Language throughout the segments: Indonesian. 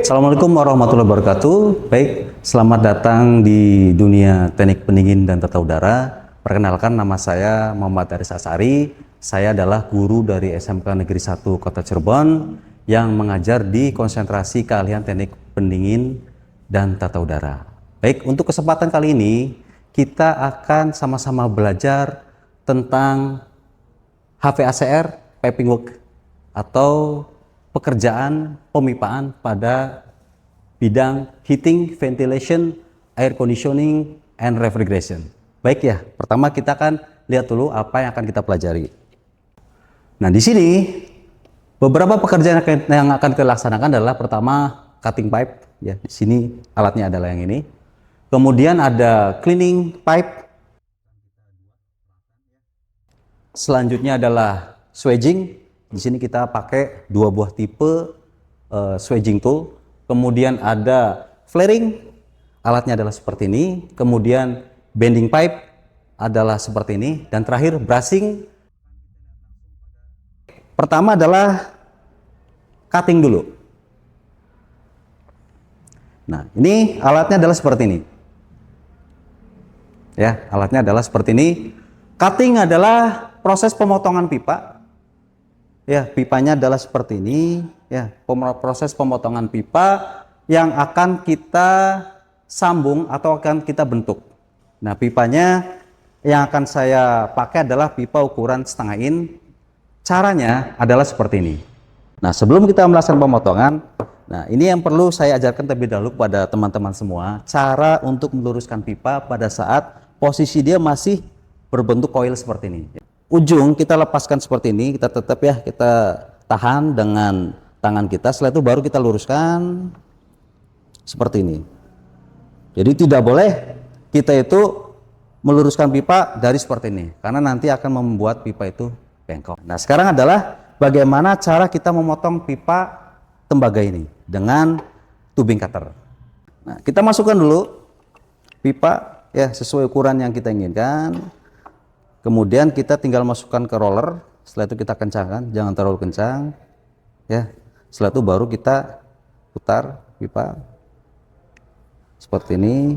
Assalamualaikum warahmatullahi wabarakatuh. Baik, selamat datang di dunia teknik pendingin dan tata udara. Perkenalkan, nama saya Muhammad Aris Asari. Saya adalah guru dari SMK Negeri 1 Kota Cirebon yang mengajar di konsentrasi keahlian teknik pendingin dan tata udara. Baik, untuk kesempatan kali ini kita akan sama-sama belajar tentang HVACR piping work atau pekerjaan pemipaan pada bidang heating, ventilation, air conditioning, and refrigeration. Baik ya, pertama kita akan lihat dulu apa yang akan kita pelajari. Nah, di sini beberapa pekerjaan yang akan kita laksanakan adalah pertama cutting pipe. Ya, di sini alatnya adalah yang ini. Kemudian ada cleaning pipe. Selanjutnya adalah swaging. Di sini kita pakai dua buah tipe swaging tool. Kemudian ada flaring, alatnya adalah seperti ini. Kemudian bending pipe adalah seperti ini. Dan terakhir brushing. Pertama adalah cutting dulu. Nah, ini alatnya adalah seperti ini. Ya, alatnya adalah seperti ini. Cutting adalah proses pemotongan pipa. Ya, pipanya adalah seperti ini. Ya, proses pemotongan pipa yang akan kita sambung atau akan kita bentuk. Nah, pipanya yang akan saya pakai adalah pipa ukuran setengah in. Caranya adalah seperti ini. Nah, sebelum kita melakukan pemotongan, nah ini yang perlu saya ajarkan terlebih dahulu kepada teman-teman semua, cara untuk meluruskan pipa pada saat posisi dia masih berbentuk coil seperti ini. Ujung kita lepaskan seperti ini, kita tetap ya, kita tahan dengan tangan kita, setelah itu baru kita luruskan seperti ini. Jadi tidak boleh kita itu meluruskan pipa dari seperti ini, karena nanti akan membuat pipa itu bengkok. Nah, sekarang adalah bagaimana cara kita memotong pipa tembaga ini dengan tubing cutter. Nah, kita masukkan dulu pipa ya sesuai ukuran yang kita inginkan. Kemudian kita tinggal masukkan ke roller, setelah itu kita kencangkan, jangan terlalu kencang ya. Setelah itu baru kita putar pipa seperti ini.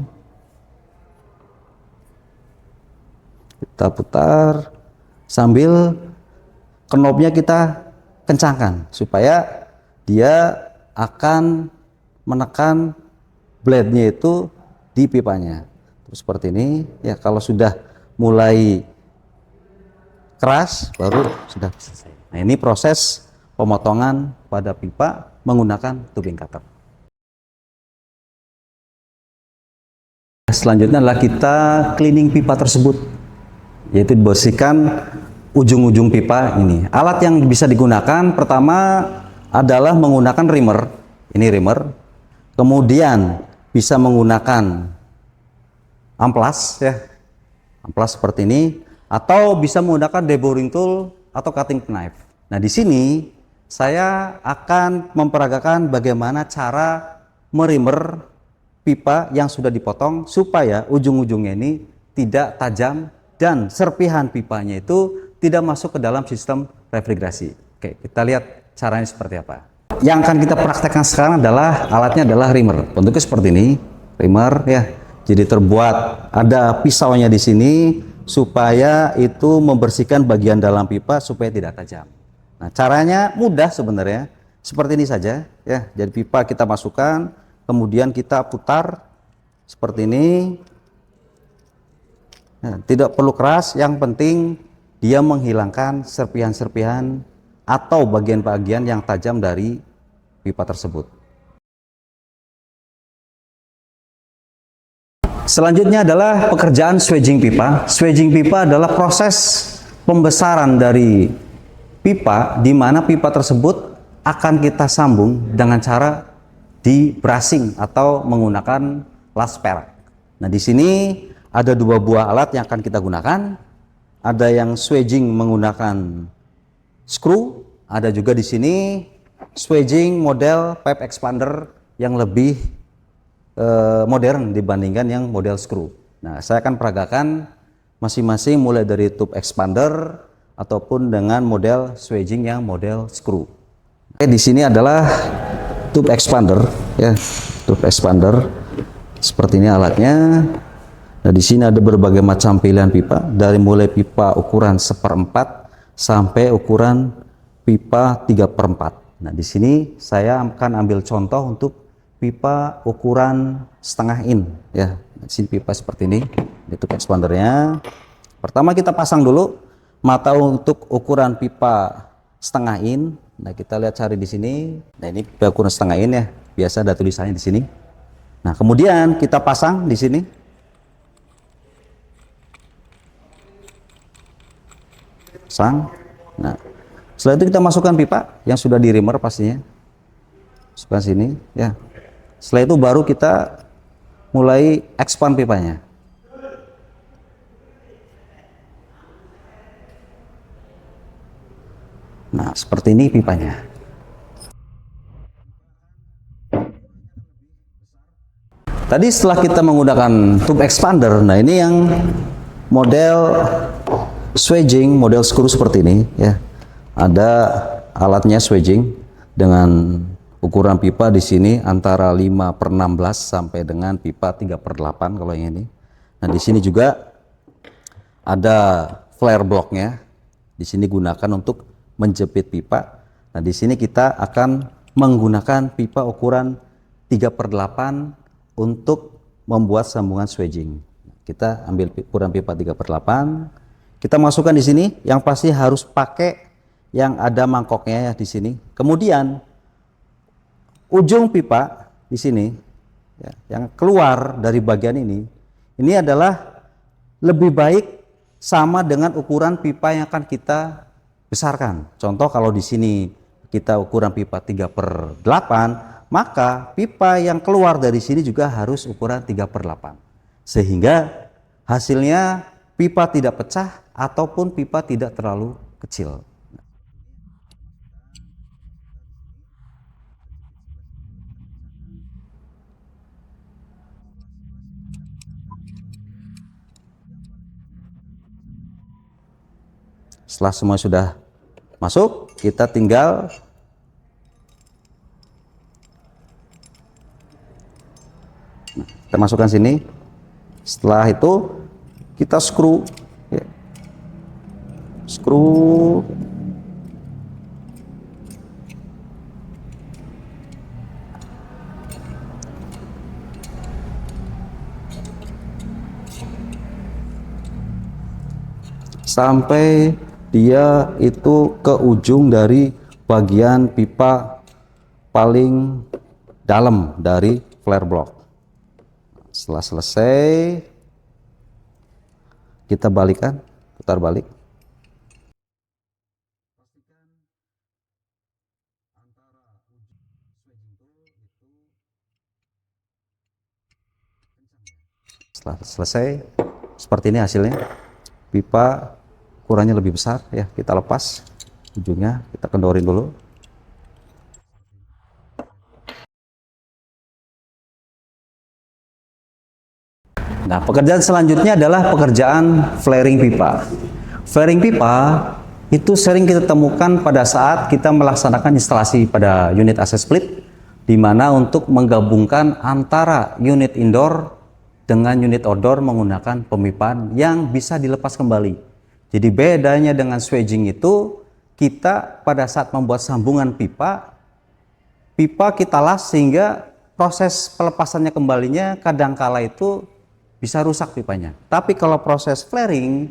Kita putar sambil knobnya kita kencangkan supaya dia akan menekan blade-nya itu di pipanya. Terus seperti ini ya, kalau sudah mulai keras baru sudah selesai. Nah, ini proses pemotongan pada pipa menggunakan tubing cutter. Selanjutnya adalah kita cleaning pipa tersebut, yaitu dibersihkan ujung-ujung pipa ini. Alat yang bisa digunakan pertama adalah menggunakan rimmer. Ini rimmer. Kemudian bisa menggunakan amplas ya. Amplas seperti ini, atau bisa menggunakan deboring tool atau cutting knife. Nah, di sini saya akan memperagakan bagaimana cara merimmer pipa yang sudah dipotong supaya ujung-ujungnya ini tidak tajam dan serpihan pipanya itu tidak masuk ke dalam sistem refrigerasi. Oke, kita lihat caranya seperti apa. Yang akan kita praktekkan sekarang adalah alatnya adalah rimmer. Bentuknya seperti ini, rimmer ya. Jadi terbuat ada pisaunya di sini supaya itu membersihkan bagian dalam pipa supaya tidak tajam. Nah, caranya mudah sebenarnya, seperti ini saja ya. Jadi pipa kita masukkan, kemudian kita putar seperti ini. Nah, tidak perlu keras, yang penting dia menghilangkan serpihan-serpihan atau bagian-bagian yang tajam dari pipa tersebut. Selanjutnya adalah pekerjaan swaging pipa. Swaging pipa adalah proses pembesaran dari pipa, di mana pipa tersebut akan kita sambung dengan cara di brushing atau menggunakan las perak. Nah, di sini ada dua buah alat yang akan kita gunakan. Ada yang swaging menggunakan screw, ada juga di sini swaging model pipe expander yang lebih modern dibandingkan yang model screw. Nah, saya akan peragakan masing-masing mulai dari tube expander ataupun dengan model swaging yang model screw. Oke, di sini adalah tube expander, ya, tube expander. Seperti ini alatnya. Nah, di sini ada berbagai macam pilihan pipa, dari mulai pipa ukuran 1/4 sampai ukuran pipa 3/4. Nah, di sini saya akan ambil contoh untuk pipa ukuran setengah in, ya. Di sini pipa seperti ini, itu expandernya. Pertama kita pasang dulu mata untuk ukuran pipa setengah in. Nah, kita lihat cari di sini. Nah, ini pipa ukuran setengah in, ya. Biasa ada tulisannya di sini. Nah, kemudian kita pasang di sini. Pasang. Nah, setelah itu kita masukkan pipa yang sudah di reamer pastinya. Masukkan sini, ya. Setelah itu baru kita mulai expand pipanya. Nah, seperti ini pipanya. Tadi setelah kita menggunakan tube expander, nah ini yang model swaging, model screw seperti ini, ya. Ada alatnya swaging dengan ukuran pipa di sini antara 5/16 sampai dengan pipa 3/8 kalau yang ini. Nah, di sini juga ada flare blocknya. Di sini gunakan untuk menjepit pipa. Nah, di sini kita akan menggunakan pipa ukuran 3/8 untuk membuat sambungan swaging. Kita ambil ukuran pipa 3/8. Kita masukkan di sini, yang pasti harus pakai yang ada mangkoknya, ya, di sini. Kemudian ujung pipa di sini, ya, yang keluar dari bagian ini adalah lebih baik sama dengan ukuran pipa yang akan kita besarkan. Contoh kalau di sini kita ukuran pipa 3/8, maka pipa yang keluar dari sini juga harus ukuran 3/8. Sehingga hasilnya pipa tidak pecah ataupun pipa tidak terlalu kecil. Setelah semua sudah masuk, kita tinggal kita masukkan sini. Setelah itu kita screw, ya. Screw sampai dia itu ke ujung dari bagian pipa paling dalam dari flare block. Setelah selesai, kita balikan, putar balik. Setelah selesai, seperti ini hasilnya. Pipa ukurannya lebih besar, ya. Kita lepas ujungnya, kita kendorin dulu. Nah, pekerjaan selanjutnya adalah pekerjaan flaring pipa. Flaring pipa itu sering kita temukan pada saat kita melaksanakan instalasi pada unit AC split, di mana untuk menggabungkan antara unit indoor dengan unit outdoor menggunakan pemipaan yang bisa dilepas kembali. Jadi bedanya dengan swaging itu, kita pada saat membuat sambungan pipa kita las sehingga proses pelepasannya kembalinya kadangkala itu bisa rusak pipanya. Tapi kalau proses flaring,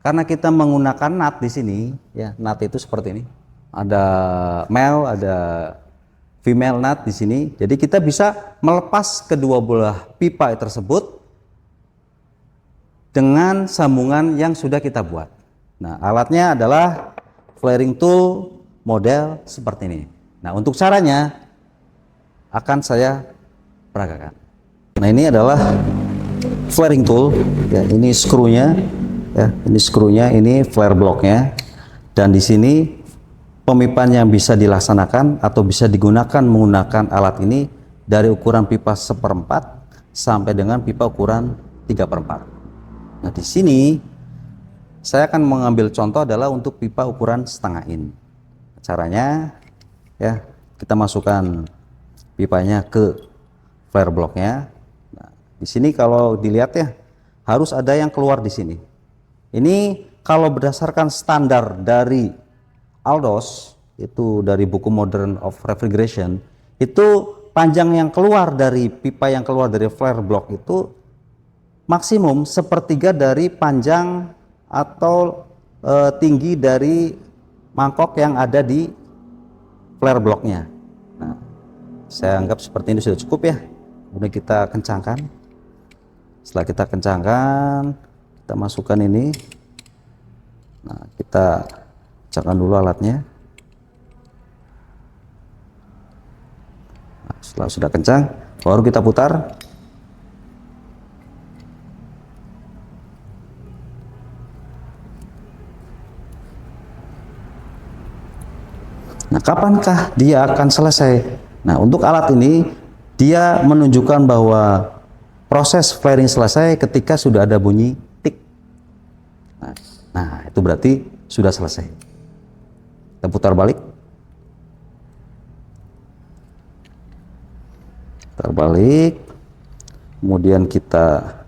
karena kita menggunakan nut di sini, ya, nut itu seperti ini. Ada male, ada female nut di sini. Jadi kita bisa melepas kedua belah pipa tersebut dengan sambungan yang sudah kita buat. Nah, alatnya adalah flaring tool model seperti ini. Nah, untuk caranya akan saya peragakan. Nah, ini adalah flaring tool, ya. Ini skrunya, ya. Ini skrunya, ini flare blocknya, dan di sini pemipaan yang bisa dilaksanakan atau bisa digunakan menggunakan alat ini dari ukuran pipa 1/4 sampai dengan pipa ukuran 3/4. Nah, di sini saya akan mengambil contoh adalah untuk pipa ukuran setengah in. Caranya, ya, kita masukkan pipanya ke flare blocknya. Nah, di sini kalau dilihat ya, harus ada yang keluar di sini. Ini kalau berdasarkan standar dari Aldos, itu dari buku Modern of Refrigeration, itu panjang yang keluar dari pipa yang keluar dari flare block itu maksimum sepertiga dari panjang atau tinggi dari mangkok yang ada di flare blocknya. Nah, saya anggap seperti ini sudah cukup ya. Kemudian kita kencangkan. Setelah kita kencangkan, kita masukkan ini. Nah, kita kencangkan dulu alatnya. Nah, setelah sudah kencang, baru kita putar. Nah, kapankah dia akan selesai? Nah, untuk alat ini dia menunjukkan bahwa proses flaring selesai ketika sudah ada bunyi tik. Nah, itu berarti sudah selesai. Kita putar balik. Putar balik. Kemudian kita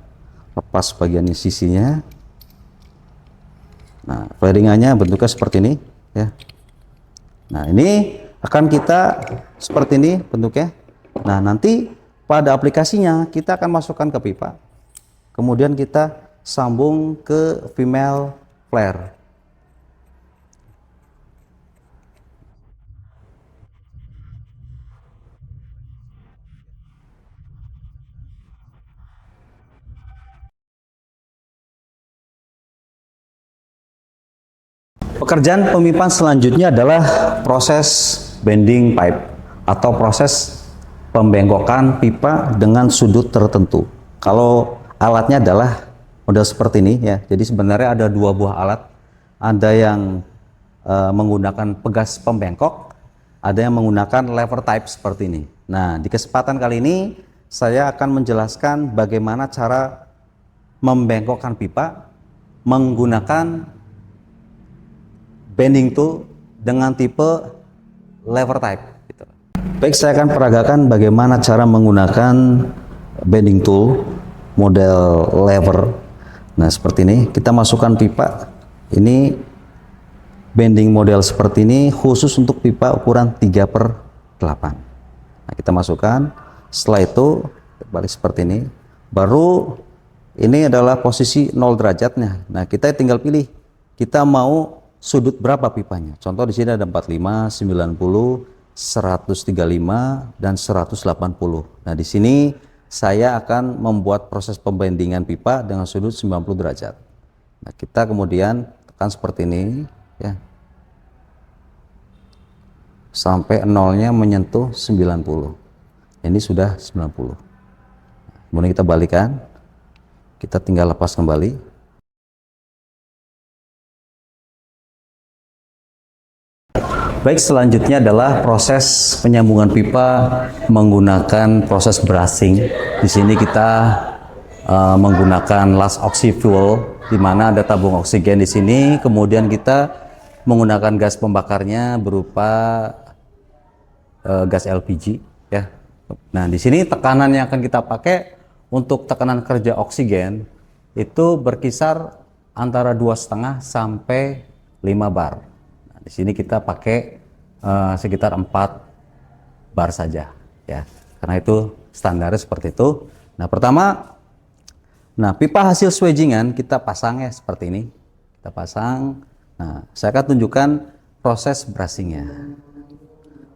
lepas bagian sisinya. Nah, flaringannya bentuknya seperti ini ya. Nah, ini akan kita seperti ini bentuknya. Nah, nanti pada aplikasinya kita akan masukkan ke pipa. Kemudian kita sambung ke female flare. Pekerjaan pemipaan selanjutnya adalah proses bending pipe atau proses pembengkokan pipa dengan sudut tertentu. Kalau alatnya adalah model seperti ini ya. Jadi sebenarnya ada dua buah alat. Ada yang menggunakan pegas pembengkok, ada yang menggunakan lever type seperti ini. Nah, di kesempatan kali ini saya akan menjelaskan bagaimana cara membengkokkan pipa menggunakan bending tool dengan tipe lever type gitu. Baik, saya akan peragakan bagaimana cara menggunakan bending tool model lever. Nah, seperti ini kita masukkan pipa. Ini bending model seperti ini khusus untuk pipa ukuran 3/8. Nah, kita masukkan. Setelah itu balik seperti ini. Baru ini adalah posisi 0 derajatnya. Nah, kita tinggal pilih kita mau sudut berapa pipanya. Contoh di sini ada 45, 90, 135 dan 180. Nah, di sini saya akan membuat proses pembendingan pipa dengan sudut 90 derajat. Nah, kita kemudian tekan seperti ini ya. Sampai nolnya menyentuh 90. Ini sudah 90. Kemudian kita balikan. Kita tinggal lepas kembali. Baik, selanjutnya adalah proses penyambungan pipa menggunakan proses brushing. Di sini kita menggunakan last oxy fuel, di mana ada tabung oksigen di sini. Kemudian kita menggunakan gas pembakarnya berupa gas LPG, ya. Nah, di sini tekanan yang akan kita pakai untuk tekanan kerja oksigen itu berkisar antara 2,5 sampai 5 bar. Di sini kita pakai sekitar 4 bar saja ya. Karena itu standarnya seperti itu. Nah, pertama, pipa hasil swedgingan kita pasang ya seperti ini. Kita pasang. Nah, saya akan tunjukkan proses brushingnya.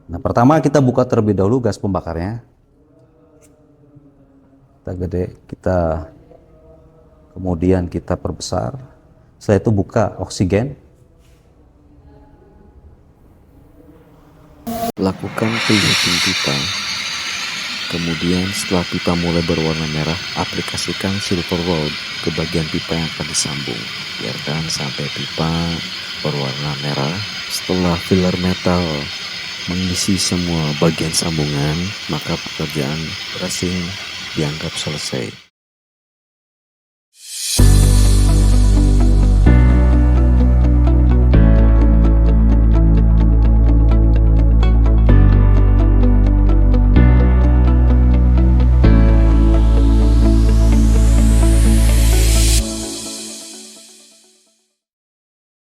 Nah, pertama kita buka terlebih dahulu gas pembakarnya. Kita gede, kemudian kita perbesar. Setelah itu buka oksigen. Lakukan preheating pipa. Kemudian setelah pipa mulai berwarna merah, aplikasikan silver rod ke bagian pipa yang akan disambung. Biarkan sampai pipa berwarna merah. Setelah filler metal mengisi semua bagian sambungan, maka pekerjaan brushing dianggap selesai.